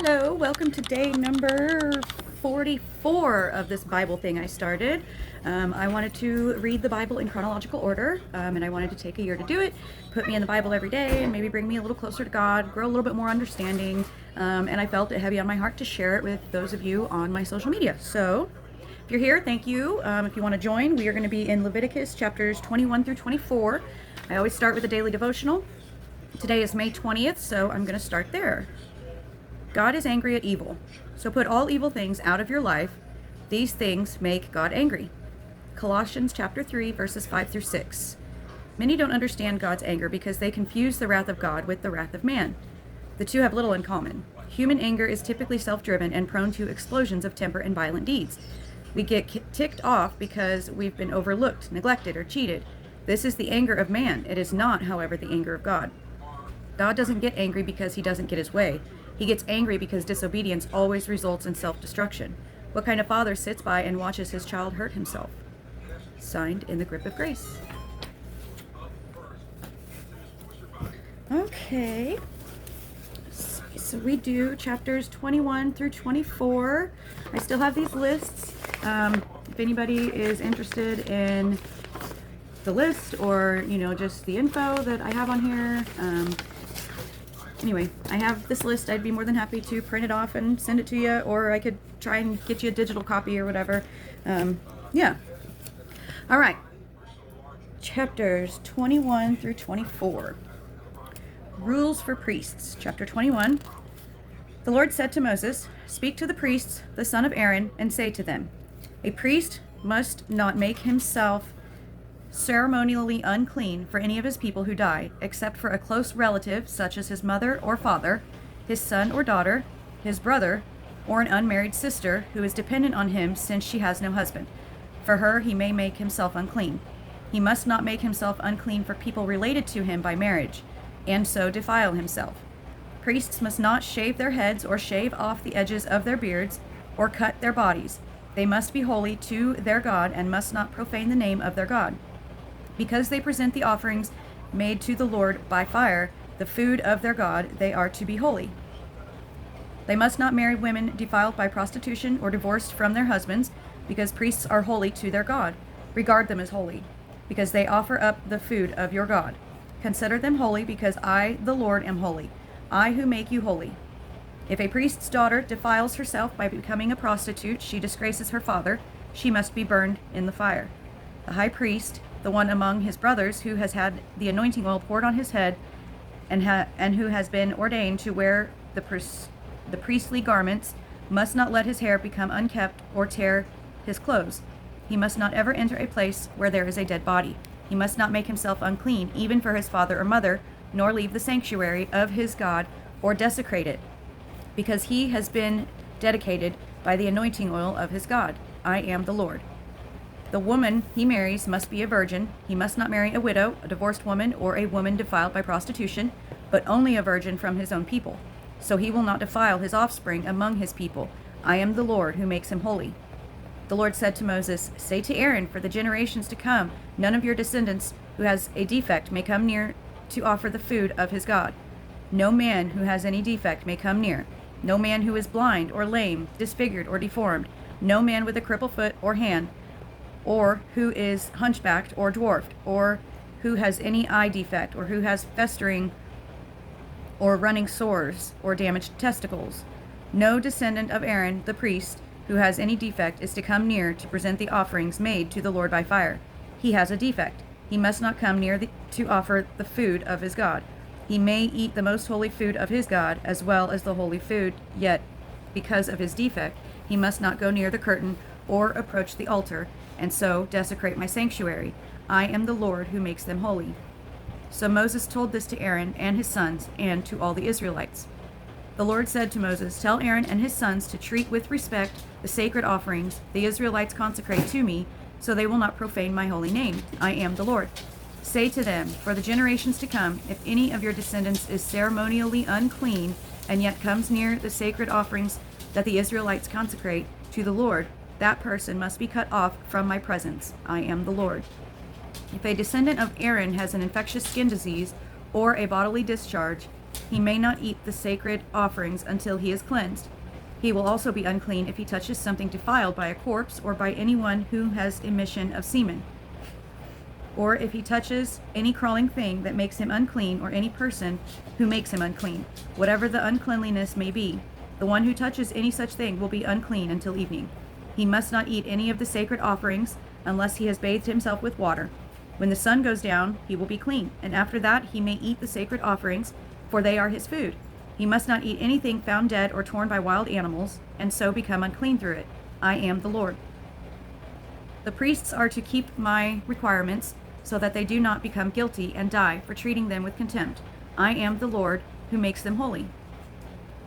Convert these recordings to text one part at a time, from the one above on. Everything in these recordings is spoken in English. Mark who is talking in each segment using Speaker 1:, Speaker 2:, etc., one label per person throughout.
Speaker 1: Hello, welcome to day number 44 of this Bible thing I started. I wanted to read the Bible in chronological order, and I wanted to take a year to do it, put me in the Bible every day, and maybe bring me a little closer to God, grow a little bit more understanding, and I felt it heavy on my heart to share it with those of you on my social media. So, if you're here, thank you. If you want to join, we are going to be in Leviticus chapters 21 through 24. I always start with a daily devotional. Today is May 20th, so I'm going to start there. God is angry at evil, so put all evil things out of your life. These things make God angry. Colossians chapter 3, verses 5 through 6. Many don't understand God's anger because they confuse the wrath of God with the wrath of man. The two have little in common. Human anger is typically self-driven and prone to explosions of temper and violent deeds. We get ticked off because we've been overlooked, neglected, or cheated. This is the anger of man. It is not, however, the anger of God. God doesn't get angry because he doesn't get his way. He gets angry because disobedience always results in self-destruction. What kind of father sits by and watches his child hurt himself? Signed, In the Grip of Grace. Okay. So we do chapters 21 through 24. I still have these lists. If anybody is interested in the list or, just the info that I have on here, anyway, I have this list. I'd be more than happy to print it off and send it to you, or I could try and get you a digital copy or whatever. Yeah. All right. Chapters 21 through 24. Rules for priests. Chapter 21. The Lord said to Moses, "Speak to the priests, the son of Aaron, and say to them, a priest must not make himself ceremonially unclean for any of his people who die, except for a close relative such as his mother or father, his son or daughter, his brother, or an unmarried sister who is dependent on him since she has no husband. For her he may make himself unclean. He must not make himself unclean for people related to him by marriage, and so defile himself. Priests must not shave their heads or shave off the edges of their beards or cut their bodies. They must be holy to their God and must not profane the name of their God. Because they present the offerings made to the Lord by fire, the food of their God, they are to be holy. They must not marry women defiled by prostitution or divorced from their husbands, because priests are holy to their God. Regard them as holy, because they offer up the food of your God. Consider them holy, because I, the Lord, am holy, I who make you holy. If a priest's daughter defiles herself by becoming a prostitute, she disgraces her father. She must be burned in the fire. The high priest, the one among his brothers who has had the anointing oil poured on his head and who has been ordained to wear the priestly garments, must not let his hair become unkempt or tear his clothes. He must not ever enter a place where there is a dead body. He must not make himself unclean, even for his father or mother, nor leave the sanctuary of his God or desecrate it, because he has been dedicated by the anointing oil of his God. I am the Lord. The woman he marries must be a virgin. He must not marry a widow, a divorced woman, or a woman defiled by prostitution, but only a virgin from his own people. So he will not defile his offspring among his people. I am the Lord who makes him holy. The Lord said to Moses, "Say to Aaron, for the generations to come, none of your descendants who has a defect may come near to offer the food of his God. No man who has any defect may come near. No man who is blind or lame, disfigured or deformed. No man with a crippled foot or hand, or who is hunchbacked or dwarfed, or who has any eye defect, or who has festering or running sores or damaged testicles. No descendant of Aaron the priest who has any defect is to come near to present the offerings made to the Lord by fire. He has a defect. He must not come near to offer the food of his God. He may eat the most holy food of his God as well as the holy food, yet because of his defect he must not go near the curtain or approach the altar, and so desecrate my sanctuary. I am the Lord who makes them holy." So Moses told this to Aaron and his sons and to all the Israelites. The Lord said to Moses, "Tell Aaron and his sons to treat with respect the sacred offerings the Israelites consecrate to me, so they will not profane my holy name. I am the Lord. Say to them, for the generations to come, if any of your descendants is ceremonially unclean and yet comes near the sacred offerings that the Israelites consecrate to the Lord, that person must be cut off from my presence. I am the Lord. If a descendant of Aaron has an infectious skin disease or a bodily discharge, He may not eat the sacred offerings until he is cleansed. He will also be unclean if he touches something defiled by a corpse or by anyone who has emission of semen, or if he touches any crawling thing that makes him unclean, or any person who makes him unclean, whatever the uncleanliness may be. The one who touches any such thing will be unclean until evening. He must not eat any of the sacred offerings unless he has bathed himself with water. When the sun goes down, he will be clean, and after that he may eat the sacred offerings, for they are his food. He must not eat anything found dead or torn by wild animals, and so become unclean through it. I am the Lord. The priests are to keep my requirements so that they do not become guilty and die for treating them with contempt. I am the Lord who makes them holy.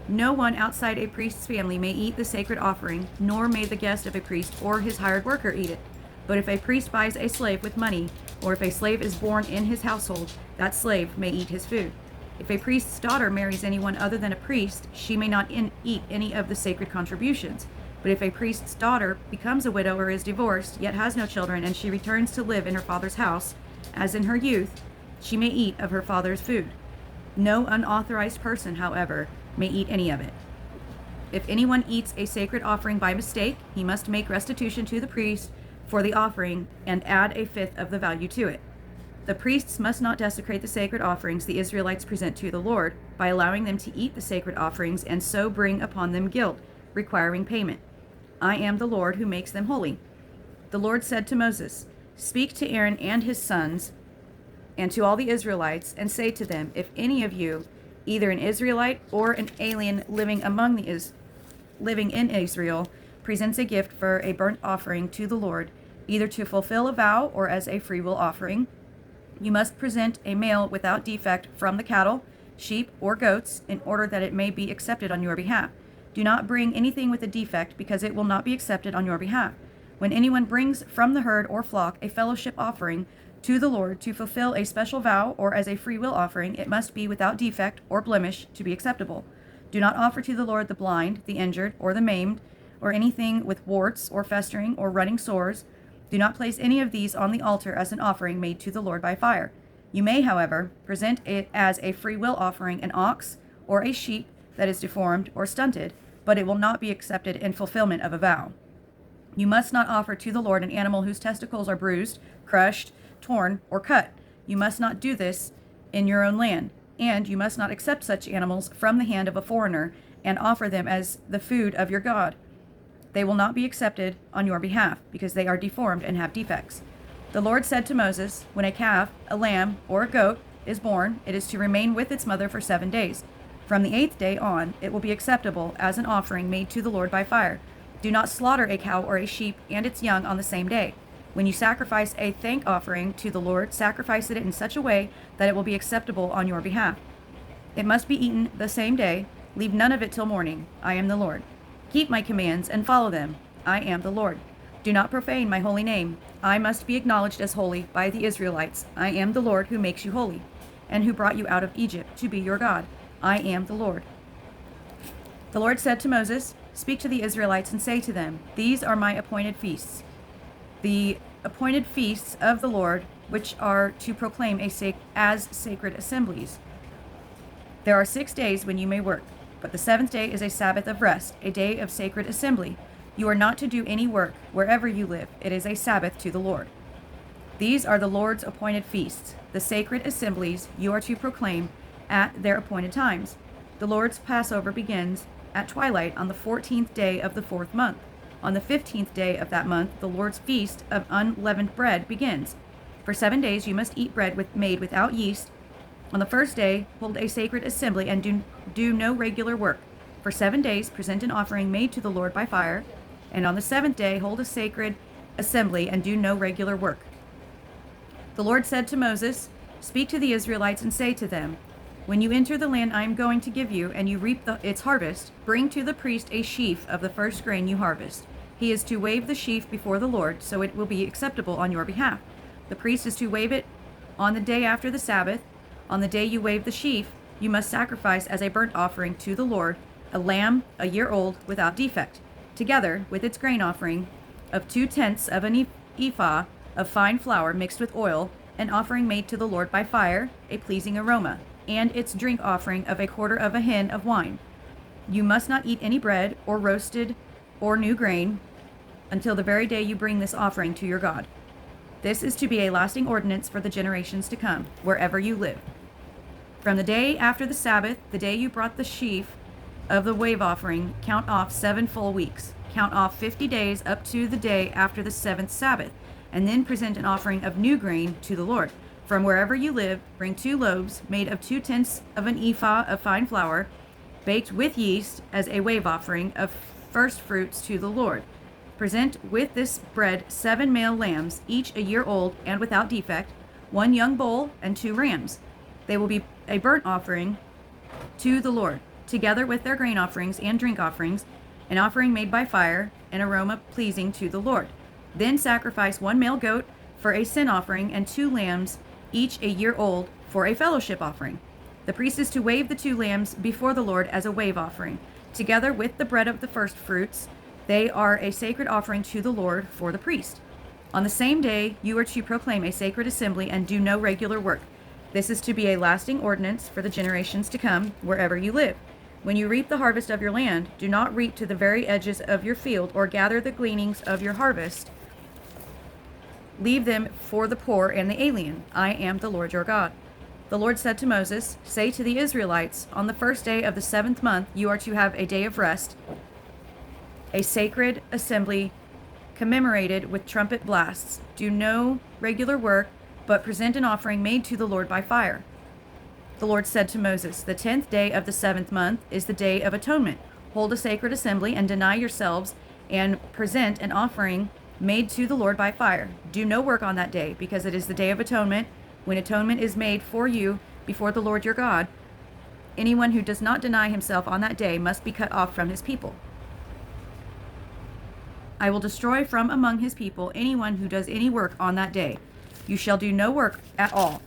Speaker 1: No one outside a priest's family may eat the sacred offering, nor may the guest of a priest or his hired worker eat it. But if a priest buys a slave with money, or if a slave is born in his household, that slave may eat his food. If a priest's daughter marries anyone other than a priest, she may not eat any of the sacred contributions. But if a priest's daughter becomes a widow or is divorced, yet has no children, and she returns to live in her father's house, as in her youth, she may eat of her father's food. No unauthorized person, however, may eat any of it. If anyone eats a sacred offering by mistake, he must make restitution to the priest for the offering and add a fifth of the value to it. The priests must not desecrate the sacred offerings the Israelites present to the Lord by allowing them to eat the sacred offerings and so bring upon them guilt, requiring payment. I am the Lord who makes them holy. The Lord said to Moses, "Speak to Aaron and his sons and to all the Israelites, and say to them, if any of you, either an Israelite or an alien living in Israel, presents a gift for a burnt offering to the Lord, either to fulfill a vow or as a freewill offering, you must present a male without defect from the cattle, sheep, or goats, in order that it may be accepted on your behalf. Do not bring anything with a defect, because it will not be accepted on your behalf. When anyone brings from the herd or flock a fellowship offering to the Lord to fulfill a special vow or as a free will offering, it must be without defect or blemish to be acceptable. Do not offer to the Lord the blind, the injured, or the maimed, or anything with warts or festering or running sores. Do not place any of these on the altar as an offering made to the Lord by fire. You may, however, present it as a free will offering, an ox or a sheep that is deformed or stunted, but it will not be accepted in fulfillment of a vow. You must not offer to the Lord an animal whose testicles are bruised, crushed, torn, or cut. You must not do this in your own land, and you must not accept such animals from the hand of a foreigner and offer them as the food of your God. They will not be accepted on your behalf, because they are deformed and have defects. The Lord said to Moses, when a calf, a lamb, or a goat is born, it is to remain with its mother for 7 days. From the 8th day on, it will be acceptable as an offering made to the Lord by fire. Do not slaughter a cow or a sheep and its young on the same day. When you sacrifice a thank offering to the Lord, sacrifice it in such a way that it will be acceptable on your behalf. It must be eaten the same day. Leave none of it till morning. I am the Lord. Keep my commands and follow them. I am the Lord. Do not profane my holy name. I must be acknowledged as holy by the Israelites. I am the Lord who makes you holy, and who brought you out of Egypt to be your God. I am the Lord. The Lord said to Moses, "Speak to the Israelites and say to them, these are my appointed feasts, the appointed feasts of the Lord, which are to proclaim as sacred assemblies. There are 6 days when you may work, but the 7th day is a Sabbath of rest, a day of sacred assembly. You are not to do any work wherever you live. It is a Sabbath to the Lord. These are the Lord's appointed feasts, the sacred assemblies you are to proclaim at their appointed times. The Lord's Passover begins at twilight on the 14th day of the 4th month. On the 15th day of that month, the Lord's feast of unleavened bread begins. For 7 days you must eat bread made without yeast. On the first day, hold a sacred assembly and do no regular work. For 7 days, present an offering made to the Lord by fire. And on the 7th day, hold a sacred assembly and do no regular work. The Lord said to Moses, "Speak to the Israelites and say to them, when you enter the land I am going to give you, and you reap its harvest, bring to the priest a sheaf of the first grain you harvest. He is to wave the sheaf before the Lord, so it will be acceptable on your behalf. The priest is to wave it on the day after the Sabbath. On the day you wave the sheaf, you must sacrifice as a burnt offering to the Lord a lamb a year old without defect, together with its grain offering of 2/10 of an ephah of fine flour mixed with oil, an offering made to the Lord by fire, a pleasing aroma. and its drink offering of a quarter of a hin of wine. You must not eat any bread or roasted or new grain until the very day you bring this offering to your God. This is to be a lasting ordinance for the generations to come, wherever you live. From the day after the Sabbath, the day you brought the sheaf of the wave offering, count off 7 full weeks. Count off 50 days up to the day after the 7th Sabbath, and then present an offering of new grain to the Lord. From wherever you live, bring 2 loaves made of 2/10 of an ephah of fine flour, baked with yeast, as a wave offering of first fruits to the Lord. Present with this bread 7 male lambs, each a year old and without defect, 1 young bull, and 2 rams. They will be a burnt offering to the Lord, together with their grain offerings and drink offerings, an offering made by fire, an aroma pleasing to the Lord. Then sacrifice 1 male goat for a sin offering and 2 lambs, each a year old, for a fellowship offering. The priest is to wave the 2 lambs before the Lord as a wave offering, together with the bread of the first fruits. They are a sacred offering to the Lord for the priest. On the same day, you are to proclaim a sacred assembly and do no regular work. This is to be a lasting ordinance for the generations to come, wherever you live. When you reap the harvest of your land, do not reap to the very edges of your field or gather the gleanings of your harvest. Leave them for the poor and the alien. I am the Lord your God. The Lord said to Moses, say to the Israelites, on the first day of the 7th month, you are to have a day of rest, a sacred assembly commemorated with trumpet blasts. Do no regular work, but present an offering made to the Lord by fire. The Lord said to Moses, the 10th day of the 7th month is the day of atonement. Hold a sacred assembly and deny yourselves and present an offering made to the Lord by fire. Do no work on that day, because it is the day of atonement, when atonement is made for you before the Lord your God. Anyone who does not deny himself on that day must be cut off from his people. I will destroy from among his people anyone who does any work on that day. You shall do no work at all.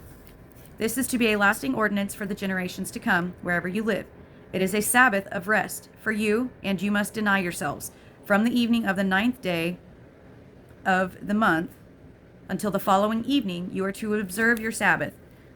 Speaker 1: This is to be a lasting ordinance for the generations to come, wherever you live. It is a Sabbath of rest for you, and you must deny yourselves. From the evening of the 9th day of the month until the following evening, you are to observe your Sabbath.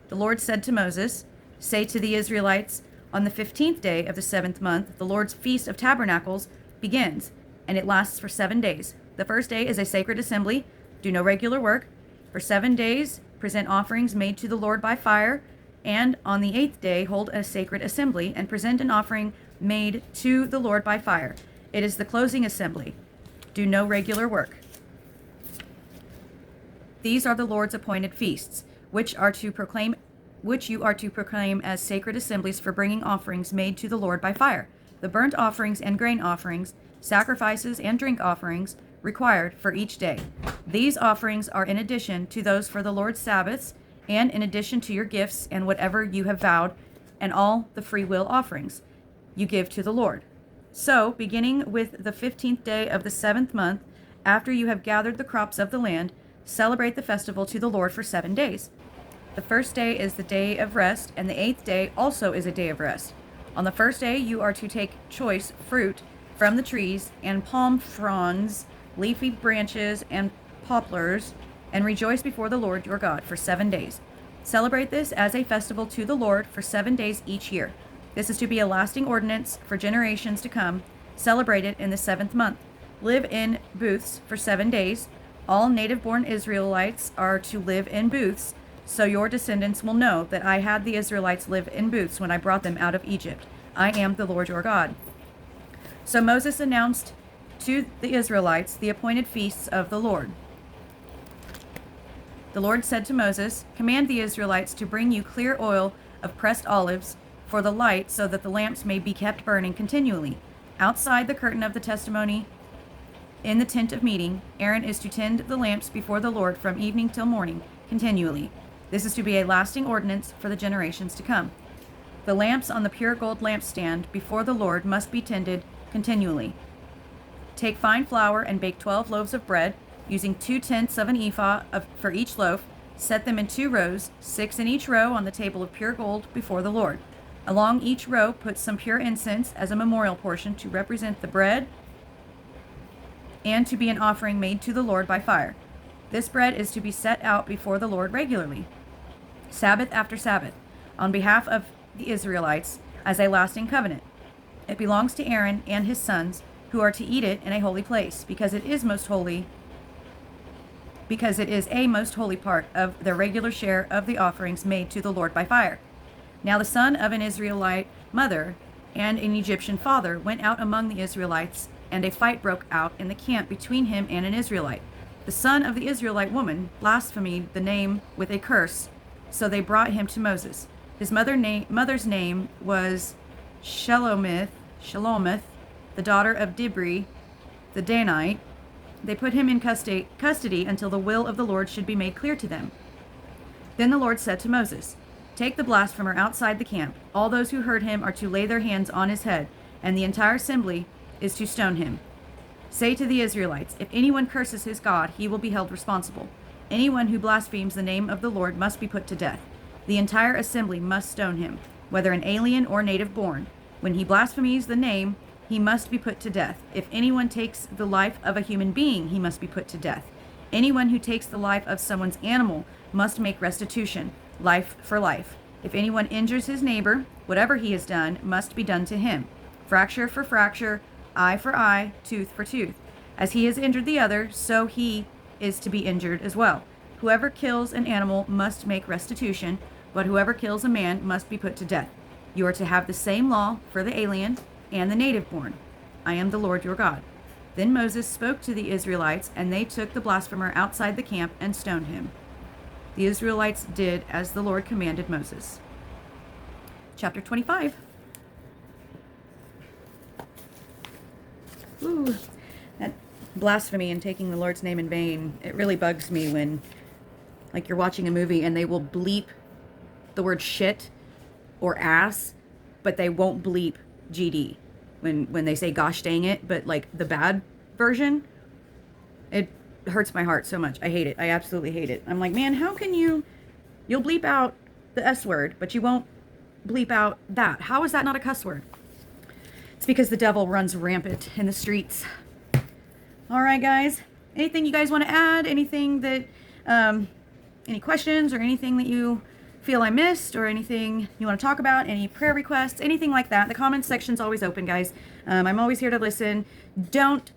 Speaker 1: The Lord said to Moses, say to the Israelites, on the 15th day of the 7th month, the Lord's Feast of Tabernacles begins, and it lasts for 7 days. The first day is a sacred assembly. Do no regular work. For 7 days, present offerings made to the Lord by fire, and on the 8th day, hold a sacred assembly and present an offering made to the Lord by fire. It is the closing assembly. Do no regular work. These are the Lord's appointed feasts, which you are to proclaim as sacred assemblies for bringing offerings made to the Lord by fire. The burnt offerings and grain offerings, sacrifices and drink offerings required for each day. These offerings are in addition to those for the Lord's Sabbaths, and in addition to your gifts and whatever you have vowed, and all the free will offerings you give to the Lord. So, beginning with the 15th day of the 7th month, after you have gathered the crops of the land, celebrate the festival to the Lord for 7 days. The first day is the day of rest, and the 8th day also is a day of rest. On the first day, you are to take choice fruit from the trees and palm fronds, leafy branches, and poplars, and rejoice before the Lord your God for 7 days. Celebrate this as a festival to the Lord for 7 days each year. This is to be a lasting ordinance for generations to come. Celebrate it in the 7th month. Live in booths for 7 days. All native-born Israelites are to live in booths, so your descendants will know that I had the Israelites live in booths when I brought them out of Egypt. I am the Lord your God. So Moses announced to the Israelites the appointed feasts of the Lord. The Lord said to Moses, command the Israelites to bring you clear oil of pressed olives for the light, so that the lamps may be kept burning continually. Outside the curtain of the testimony in the tent of meeting, Aaron is to tend the lamps before the Lord from evening till morning continually. This is to be a lasting ordinance for the generations to come. The lamps on the pure gold lampstand before the Lord must be tended continually. Take fine flour and bake 12 loaves of bread, using 2/10 of an ephah for each loaf. Set them in 2 rows, 6 in each row on the table of pure gold before the Lord. Along each row, put some pure incense as a memorial portion to represent the bread and to be an offering made to the Lord by fire. This bread is to be set out before the Lord regularly, Sabbath after Sabbath. on behalf of the Israelites as a lasting covenant. It belongs to Aaron and his sons, who are to eat it in a holy place, because it is a most holy part of their regular share of the offerings made to the Lord by fire. Now the son of an Israelite mother and an Egyptian father went out among the Israelites, and a fight broke out in the camp between him and an Israelite. The son of the Israelite woman blasphemed the name with a curse, so they brought him to Moses. His mother's name was Shelomith, the daughter of Dibri, the Danite. They put him in custody until the will of the Lord should be made clear to them. Then the Lord said to Moses, "Take the blasphemer outside the camp. All those who heard him are to lay their hands on his head, and the entire assembly is to stone him. Say to the Israelites, if anyone curses his God, he will be held responsible. Anyone who blasphemes the name of the Lord must be put to death. The entire assembly must stone him, whether an alien or native born. When he blasphemes the name, he must be put to death. If anyone takes the life of a human being, he must be put to death. Anyone who takes the life of someone's animal must make restitution, life for life. If anyone injures his neighbor, whatever he has done must be done to him. Fracture for fracture, eye for eye, tooth for tooth. As he has injured the other, so he is to be injured as well. Whoever kills an animal must make restitution, but whoever kills a man must be put to death. You are to have the same law for the alien and the native born. I am the Lord your God." Then Moses spoke to the Israelites, and they took the blasphemer outside the camp and stoned him. The Israelites did as the Lord commanded Moses. Chapter 25. Ooh, that blasphemy and taking the Lord's name in vain, it really bugs me when, like, you're watching a movie and they will bleep the word shit or ass, but they won't bleep GD when they say gosh dang it, but like the bad version, it hurts my heart so much. I hate it. I absolutely hate it. I'm like, man, how can you'll bleep out the S word, but you won't bleep out that? How is that not a cuss word? It's because the devil runs rampant in the streets. All right, guys. Anything you guys want to add? Anything that, any questions or anything that you feel I missed, or anything you want to talk about, any prayer requests, anything like that? The comments section's always open, guys. I'm always here to listen. Don't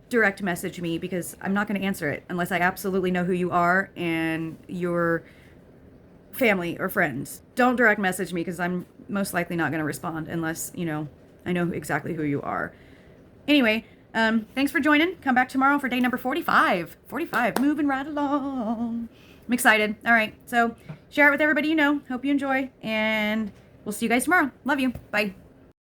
Speaker 1: direct message me, because I'm not going to answer it unless I absolutely know who you are and your family or friends. Don't direct message me, because I'm most likely not going to respond unless, I know exactly who you are. Anyway, thanks for joining. Come back tomorrow for day number 45. 45, moving right along. I'm excited. All right, so share it with everybody you know. Hope you enjoy, and we'll see you guys tomorrow. Love you. Bye.